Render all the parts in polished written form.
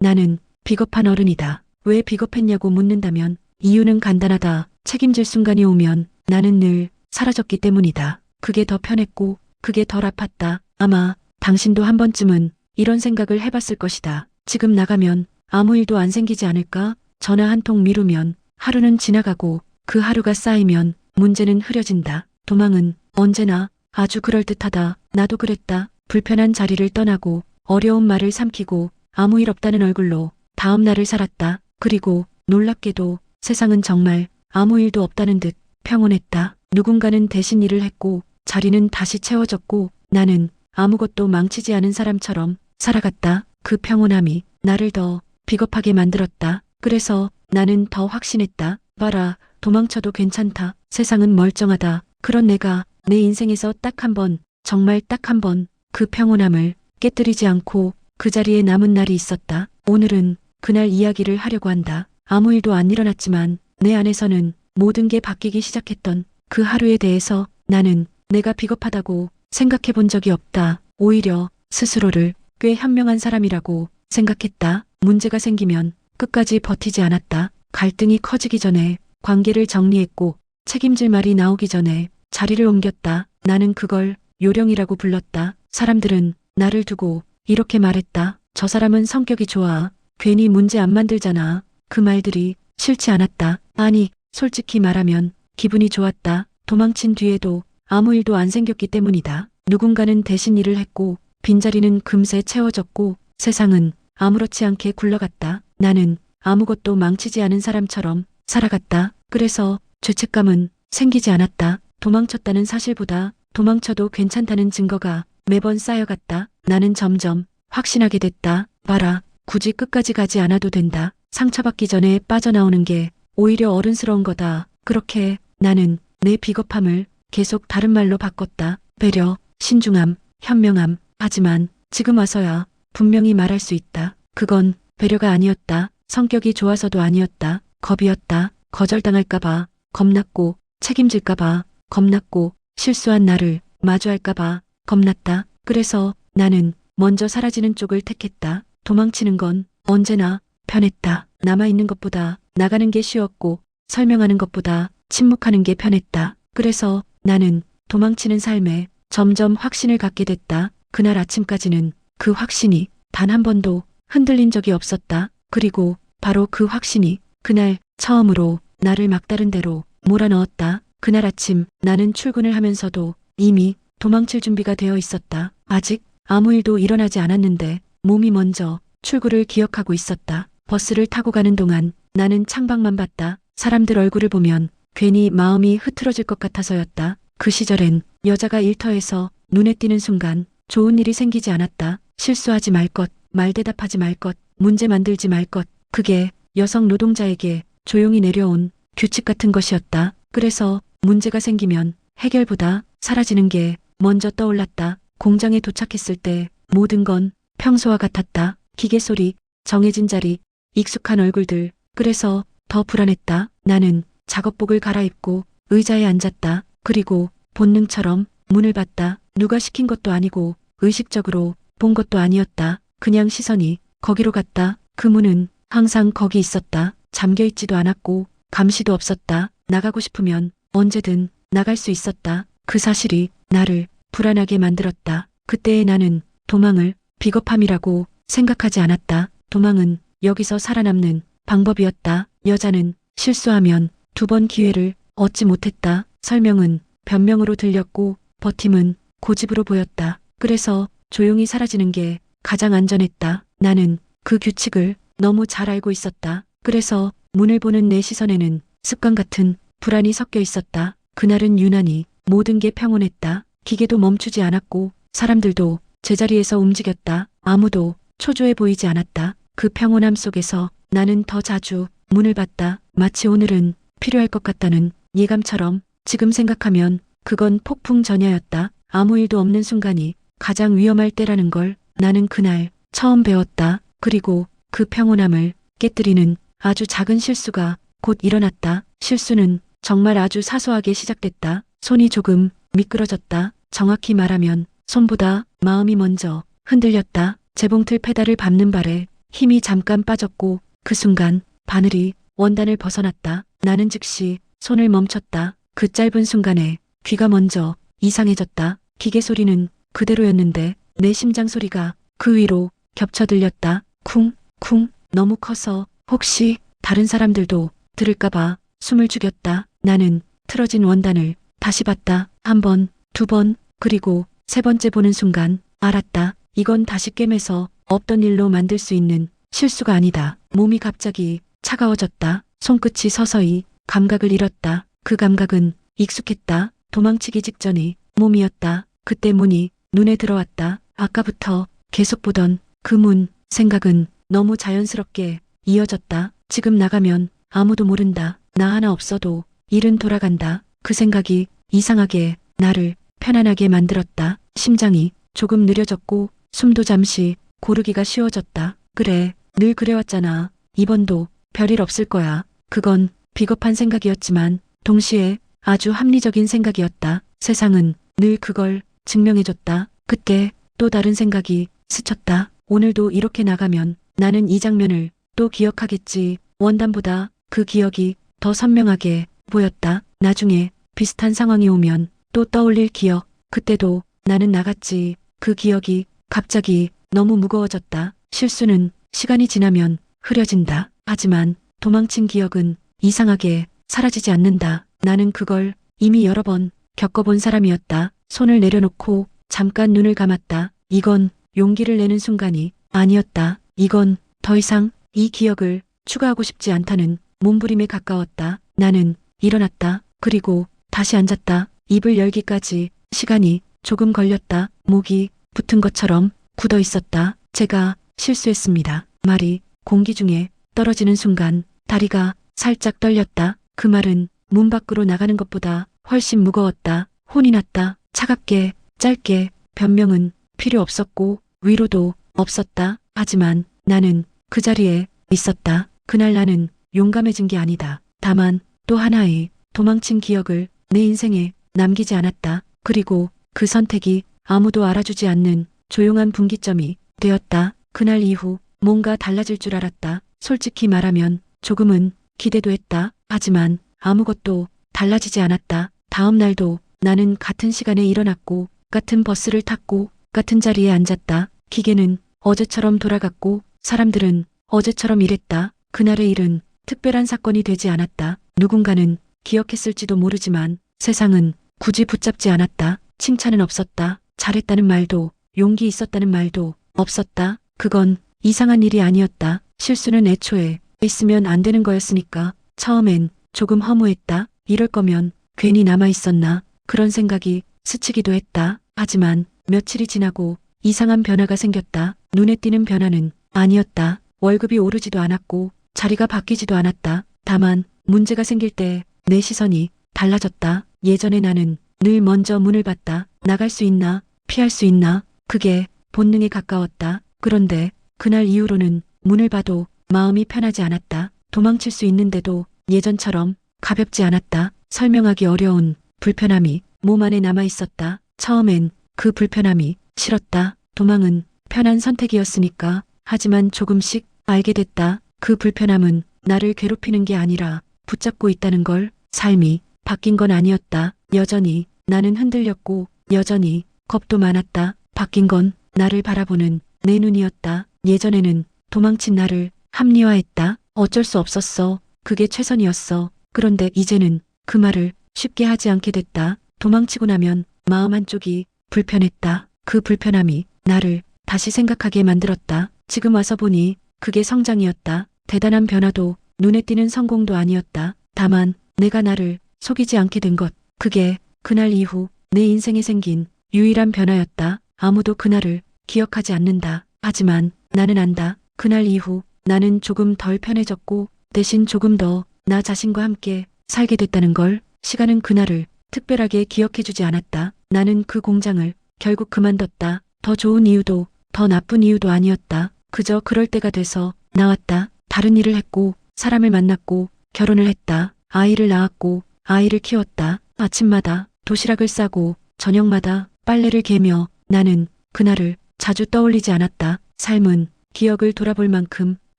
나는 비겁한 어른이다. 왜 비겁했냐고 묻는다면 이유는 간단하다. 책임질 순간이 오면 나는 늘 사라졌기 때문이다. 그게 더 편했고 그게 덜 아팠다. 아마 당신도 한 번쯤은 이런 생각을 해봤을 것이다. 지금 나가면 아무 일도 안 생기지 않을까? 전화 한 통 미루면 하루는 지나가고 그 하루가 쌓이면 문제는 흐려진다. 도망은 언제나 아주 그럴듯하다. 나도 그랬다. 불편한 자리를 떠나고 어려운 말을 삼키고 아무 일 없다는 얼굴로 다음 날을 살았다. 그리고 놀랍게도 세상은 정말 아무 일도 없다는 듯 평온했다. 누군가는 대신 일을 했고 자리는 다시 채워졌고 나는 아무것도 망치지 않은 사람처럼 살아갔다. 그 평온함이 나를 더 비겁하게 만들었다. 그래서 나는 더 확신했다. 봐라, 도망쳐도 괜찮다. 세상은 멀쩡하다. 그런 내가 내 인생에서 딱 한 번, 정말 딱 한 번 그 평온함을 깨뜨리지 않고 그 자리에 남은 날이 있었다. 오늘은 그날 이야기를 하려고 한다. 아무 일도 안 일어났지만 내 안에서는 모든 게 바뀌기 시작했던 그 하루에 대해서 나는 내가 비겁하다고 생각해 본 적이 없다. 오히려 스스로를 꽤 현명한 사람이라고 생각했다. 문제가 생기면 끝까지 버티지 않았다. 갈등이 커지기 전에 관계를 정리했고 책임질 말이 나오기 전에 자리를 옮겼다. 나는 그걸 요령이라고 불렀다. 사람들은 나를 두고 이렇게 말했다. 저 사람은 성격이 좋아. 괜히 문제 안 만들잖아. 그 말들이 싫지 않았다. 아니, 솔직히 말하면 기분이 좋았다. 도망친 뒤에도 아무 일도 안 생겼기 때문이다. 누군가는 대신 일을 했고 빈자리는 금세 채워졌고 세상은 아무렇지 않게 굴러갔다. 나는 아무것도 망치지 않은 사람처럼 살아갔다. 그래서 죄책감은 생기지 않았다. 도망쳤다는 사실보다 도망쳐도 괜찮다는 증거가 매번 쌓여갔다. 나는 점점 확신하게 됐다. 봐라, 굳이 끝까지 가지 않아도 된다. 상처받기 전에 빠져나오는 게 오히려 어른스러운 거다. 그렇게 나는 내 비겁함을 계속 다른 말로 바꿨다. 배려, 신중함, 현명함. 하지만 지금 와서야 분명히 말할 수 있다. 그건 배려가 아니었다. 성격이 좋아서도 아니었다. 겁이었다. 거절당할까봐 겁났고 책임질까봐 겁났고 실수한 나를 마주할까봐 겁났다. 그래서 나는 먼저 사라지는 쪽을 택했다. 도망치는 건 언제나 편했다. 남아있는 것보다 나가는 게 쉬웠고 설명하는 것보다 침묵하는 게 편했다. 그래서 나는 도망치는 삶에 점점 확신을 갖게 됐다. 그날 아침까지는 그 확신이 단 한 번도 흔들린 적이 없었다. 그리고 바로 그 확신이 그날 처음으로 나를 막다른 대로 몰아넣었다. 그날 아침 나는 출근을 하면서도 이미 도망칠 준비가 되어 있었다. 아직 아무 일도 일어나지 않았는데 몸이 먼저 출구를 기억하고 있었다. 버스를 타고 가는 동안 나는 창밖만 봤다. 사람들 얼굴을 보면 괜히 마음이 흐트러질 것 같아서였다. 그 시절엔 여자가 일터에서 눈에 띄는 순간 좋은 일이 생기지 않았다. 실수하지 말 것, 말대답하지 말 것, 문제 만들지 말 것. 그게 여성 노동자에게 조용히 내려온 규칙 같은 것이었다. 그래서 문제가 생기면 해결보다 사라지는 게 먼저 떠올랐다. 공장에 도착했을 때 모든 건 평소와 같았다. 기계 소리, 정해진 자리, 익숙한 얼굴들. 그래서 더 불안했다. 나는 작업복을 갈아입고 의자에 앉았다. 그리고 본능처럼 문을 봤다. 누가 시킨 것도 아니고 의식적으로 본 것도 아니었다. 그냥 시선이 거기로 갔다. 그 문은 항상 거기 있었다. 잠겨있지도 않았고 감시도 없었다. 나가고 싶으면 언제든 나갈 수 있었다. 그 사실이 나를 불안하게 만들었다. 그때의 나는 도망을 비겁함이라고 생각하지 않았다. 도망은 여기서 살아남는 방법이었다. 여자는 실수하면 두 번 기회를 얻지 못했다. 설명은 변명으로 들렸고 버팀은 고집으로 보였다. 그래서 조용히 사라지는 게 가장 안전했다. 나는 그 규칙을 너무 잘 알고 있었다. 그래서 문을 보는 내 시선에는 습관 같은 불안이 섞여 있었다. 그날은 유난히 모든 게 평온했다. 기계도 멈추지 않았고 사람들도 제자리에서 움직였다. 아무도 초조해 보이지 않았다. 그 평온함 속에서 나는 더 자주 문을 봤다. 마치 오늘은 필요할 것 같다는 예감처럼. 지금 생각하면 그건 폭풍 전야였다. 아무 일도 없는 순간이 가장 위험할 때라는 걸 나는 그날 처음 배웠다. 그리고 그 평온함을 깨뜨리는 아주 작은 실수가 곧 일어났다. 실수는 정말 아주 사소하게 시작됐다. 손이 조금 미끄러졌다. 정확히 말하면 손보다 마음이 먼저 흔들렸다. 재봉틀 페달을 밟는 발에 힘이 잠깐 빠졌고 그 순간 바늘이 원단을 벗어났다. 나는 즉시 손을 멈췄다. 그 짧은 순간에 귀가 먼저 이상해졌다. 기계 소리는 그대로였는데 내 심장 소리가 그 위로 겹쳐 들렸다. 쿵, 쿵. 너무 커서 혹시 다른 사람들도 들을까봐 숨을 죽였다. 나는 틀어진 원단을 다시 봤다. 한 번, 두 번, 그리고 세 번째 보는 순간 알았다. 이건 다시 꿰매서 없던 일로 만들 수 있는 실수가 아니다. 몸이 갑자기 차가워졌다. 손끝이 서서히 감각을 잃었다. 그 감각은 익숙했다. 도망치기 직전의 몸이었다. 그때 문이 눈에 들어왔다. 아까부터 계속 보던 그 문, 생각은 너무 자연스럽게 이어졌다. 지금 나가면 아무도 모른다. 나 하나 없어도 일은 돌아간다. 그 생각이 이상하게 나를 편안하게 만들었다. 심장이 조금 느려졌고 숨도 잠시 고르기가 쉬워졌다. 그래, 늘 그래왔잖아. 이번도 별일 없을 거야. 그건 비겁한 생각이었지만 동시에 아주 합리적인 생각이었다. 세상은 늘 그걸 증명해줬다. 그때 또 다른 생각이 스쳤다. 오늘도 이렇게 나가면 나는 이 장면을 또 기억하겠지. 원단보다 그 기억이 더 선명하게 보였다. 나중에 비슷한 상황이 오면 또 떠올릴 기억. 그때도 나는 나갔지. 그 기억이 갑자기 너무 무거워졌다. 실수는 시간이 지나면 흐려진다. 하지만 도망친 기억은 이상하게 사라지지 않는다. 나는 그걸 이미 여러 번 겪어본 사람이었다. 손을 내려놓고 잠깐 눈을 감았다. 이건 용기를 내는 순간이 아니었다. 이건 더 이상 이 기억을 추가하고 싶지 않다는 몸부림에 가까웠다. 나는 일어났다. 그리고 다시 앉았다. 입을 열기까지 시간이 조금 걸렸다. 목이 붙은 것처럼 굳어 있었다. 제가 실수했습니다. 말이 공기 중에 떨어지는 순간 다리가 살짝 떨렸다. 그 말은 문 밖으로 나가는 것보다 훨씬 무거웠다. 혼이 났다. 차갑게, 짧게. 변명은 필요 없었고 위로도 없었다. 하지만 나는 그 자리에 있었다. 그날 나는 용감해진 게 아니다. 다만 또 하나의 도망친 기억을 내 인생에 남기지 않았다. 그리고 그 선택이 아무도 알아주지 않는 조용한 분기점이 되었다. 그날 이후 뭔가 달라질 줄 알았다. 솔직히 말하면 조금은 기대도 했다. 하지만 아무것도 달라지지 않았다. 다음 날도 나는 같은 시간에 일어났고 같은 버스를 탔고 같은 자리에 앉았다. 기계는 어제처럼 돌아갔고 사람들은 어제처럼 일했다. 그날의 일은 특별한 사건이 되지 않았다. 누군가는 기억했을지도 모르지만 세상은 굳이 붙잡지 않았다. 칭찬은 없었다. 잘했다는 말도 용기 있었다는 말도 없었다. 그건 이상한 일이 아니었다. 실수는 애초에 있으면 안 되는 거였으니까. 처음엔 조금 허무했다. 이럴 거면 괜히 남아있었나. 그런 생각이 스치기도 했다. 하지만 며칠이 지나고 이상한 변화가 생겼다. 눈에 띄는 변화는 아니었다. 월급이 오르지도 않았고 자리가 바뀌지도 않았다. 다만 문제가 생길 때 내 시선이 달라졌다. 예전에 나는 늘 먼저 문을 봤다. 나갈 수 있나, 피할 수 있나. 그게 본능에 가까웠다. 그런데 그날 이후로는 문을 봐도 마음이 편하지 않았다. 도망칠 수 있는데도 예전처럼 가볍지 않았다. 설명하기 어려운 불편함이 몸 안에 남아 있었다. 처음엔 그 불편함이 싫었다. 도망은 편한 선택이었으니까. 하지만 조금씩 알게 됐다. 그 불편함은 나를 괴롭히는 게 아니라 붙잡고 있다는 걸. 삶이 바뀐 건 아니었다. 여전히 나는 흔들렸고 여전히 겁도 많았다. 바뀐 건 나를 바라보는 내 눈이었다. 예전에는 도망친 나를 합리화했다. 어쩔 수 없었어. 그게 최선이었어. 그런데 이제는 그 말을 쉽게 하지 않게 됐다. 도망치고 나면 마음 한쪽이 불편했다. 그 불편함이 나를 다시 생각하게 만들었다. 지금 와서 보니 그게 성장이었다. 대단한 변화도 눈에 띄는 성공도 아니었다. 다만 내가 나를 속이지 않게 된 것. 그게 그날 이후 내 인생에 생긴 유일한 변화였다. 아무도 그날을 기억하지 않는다. 하지만 나는 안다. 그날 이후 나는 조금 덜 편해졌고 대신 조금 더 나 자신과 함께 살게 됐다는 걸. 시간은 그날을 특별하게 기억해주지 않았다. 나는 그 공장을 결국 그만뒀다. 더 좋은 이유도 더 나쁜 이유도 아니었다. 그저 그럴 때가 돼서 나왔다. 다른 일을 했고 사람을 만났고 결혼을 했다. 아이를 낳았고 아이를 키웠다. 아침마다 도시락을 싸고 저녁마다 빨래를 개며 나는 그날을 자주 떠올리지 않았다. 삶은 기억을 돌아볼 만큼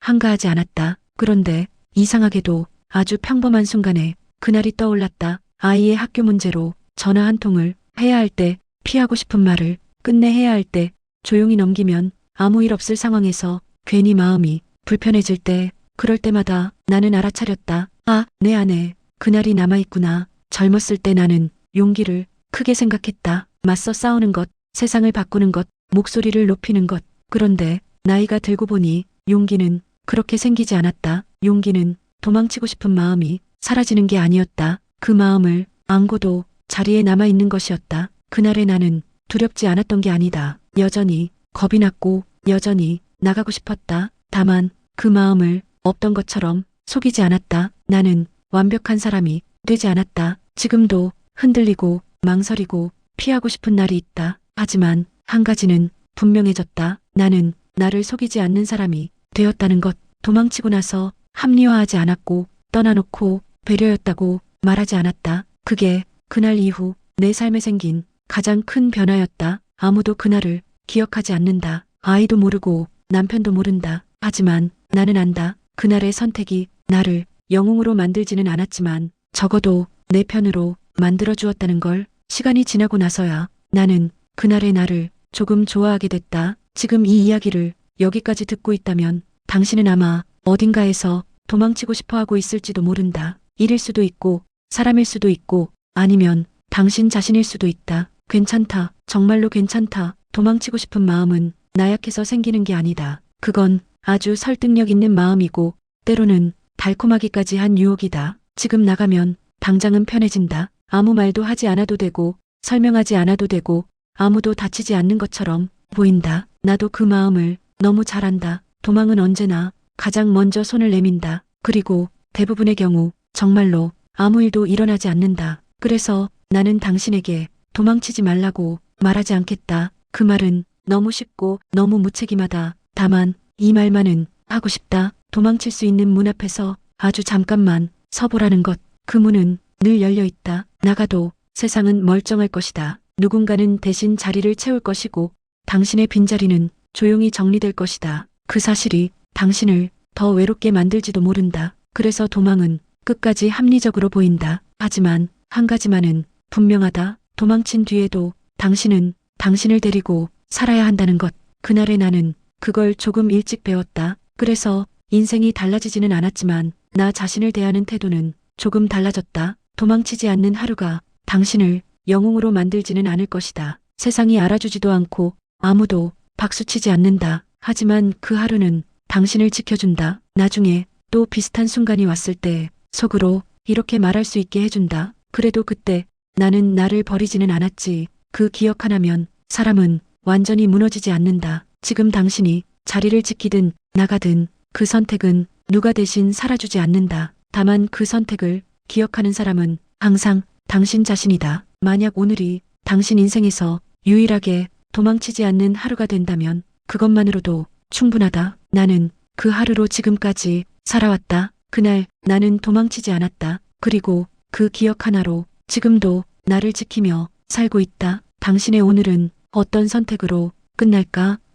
한가하지 않았다. 그런데 이상하게도 아주 평범한 순간에 그날이 떠올랐다. 아이의 학교 문제로 전화 한 통을 해야 할 때, 피하고 싶은 말을 끝내 해야 할 때, 조용히 넘기면 아무 일 없을 상황에서 괜히 마음이 불편해질 때, 그럴 때마다 나는 알아차렸다. 아, 내 안에 그날이 남아있구나. 젊었을 때 나는 용기를 크게 생각했다. 맞서 싸우는 것, 세상을 바꾸는 것, 목소리를 높이는 것. 그런데 나이가 들고 보니 용기는 그렇게 생기지 않았다. 용기는 도망치고 싶은 마음이 사라지는 게 아니었다. 그 마음을 안고도 자리에 남아있는 것이었다. 그날의 나는 두렵지 않았던 게 아니다. 여전히 겁이 났고 여전히 나가고 싶었다. 다만 그 마음을 없던 것처럼 속이지 않았다. 나는 완벽한 사람이 되지 않았다. 지금도 흔들리고 망설이고 피하고 싶은 날이 있다. 하지만 한 가지는 분명해졌다. 나는 나를 속이지 않는 사람이 되었다는 것. 도망치고 나서 합리화하지 않았고 떠나놓고 배려였다고 말하지 않았다. 그게 그날 이후 내 삶에 생긴 가장 큰 변화였다. 아무도 그날을 기억하지 않는다. 아이도 모르고 남편도 모른다. 하지만 나는 안다. 그날의 선택이 나를 영웅으로 만들지는 않았지만 적어도 내 편으로 만들어 주었다는 걸. 시간이 지나고 나서야 나는 그날의 나를 조금 좋아하게 됐다. 지금 이 이야기를 여기까지 듣고 있다면 당신은 아마 어딘가에서 도망치고 싶어 하고 있을지도 모른다. 일일 수도 있고 사람일 수도 있고 아니면 당신 자신일 수도 있다. 괜찮다. 정말로 괜찮다. 도망치고 싶은 마음은 나약해서 생기는 게 아니다. 그건 아주 설득력 있는 마음이고 때로는 달콤하기까지 한 유혹이다. 지금 나가면 당장은 편해진다. 아무 말도 하지 않아도 되고 설명하지 않아도 되고 아무도 다치지 않는 것처럼 보인다. 나도 그 마음을 너무 잘 안다. 도망은 언제나 가장 먼저 손을 내민다. 그리고 대부분의 경우 정말로 아무 일도 일어나지 않는다. 그래서 나는 당신에게 도망치지 말라고 말하지 않겠다. 그 말은 너무 쉽고 너무 무책임하다. 다만 이 말만은 하고 싶다. 도망칠 수 있는 문 앞에서 아주 잠깐만 서보라는 것. 그 문은 늘 열려 있다. 나가도 세상은 멀쩡할 것이다. 누군가는 대신 자리를 채울 것이고 당신의 빈자리는 조용히 정리될 것이다. 그 사실이 당신을 더 외롭게 만들지도 모른다. 그래서 도망은 끝까지 합리적으로 보인다. 하지만 한 가지만은 분명하다. 도망친 뒤에도 당신은 당신을 데리고 살아야 한다는 것. 그날의 나는 그걸 조금 일찍 배웠다. 그래서 인생이 달라지지는 않았지만 나 자신을 대하는 태도는 조금 달라졌다. 도망치지 않는 하루가 당신을 영웅으로 만들지는 않을 것이다. 세상이 알아주지도 않고 아무도 박수치지 않는다. 하지만 그 하루는 당신을 지켜준다. 나중에 또 비슷한 순간이 왔을 때 속으로 이렇게 말할 수 있게 해준다. 그래도 그때 나는 나를 버리지는 않았지. 그 기억 하나면 사람은 완전히 무너지지 않는다. 지금 당신이 자리를 지키든 나가든 그 선택은 누가 대신 살아주지 않는다. 다만 그 선택을 기억하는 사람은 항상 당신 자신이다. 만약 오늘이 당신 인생에서 유일하게 도망치지 않는 하루가 된다면 그것만으로도 충분하다. 나는 그 하루로 지금까지 살아왔다. 그날 나는 도망치지 않았다. 그리고 그 기억 하나로 지금도 나를 지키며 살고 있다. 당신의 오늘은 어떤 선택으로 끝날까?